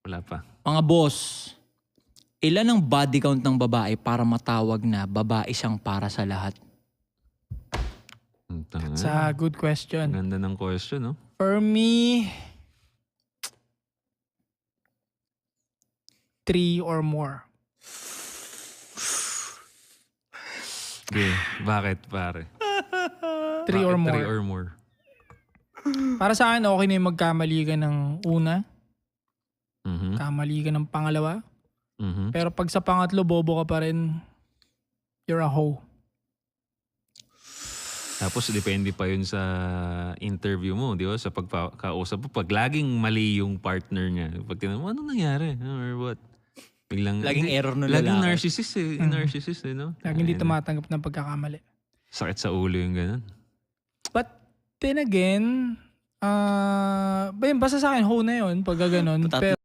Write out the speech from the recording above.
Wala pa. Mga boss, ilan ang body count ng babae para matawag na babae siyang para sa lahat? It's a good question. Ganda ng question, no? For me, 3 or more. Okay. Bakit, pare? 3 or more. 3 or more. Para sa akin, okay na yung magkamali ka ng una, Mhm. kamali ka ng pangalawa. Mhm. Pero pag sa pangatlo, bobo ka pa rin, you're a hoe. Tapos depende pa yun sa interview mo, di ba? Sa pagkakausap mo. Pag laging mali yung partner niya, pag tinanong mo, anong nangyari? Or what? Biglang, Laging error ng laging lalaki. narcissist eh. Narcissist eh, no? Lagi hindi Ayun. tumatanggap ng pagkakamali. Sakit sa ulo yung ganun. But then again, basta sa akin, hoe na yun pag gano'n. Patat-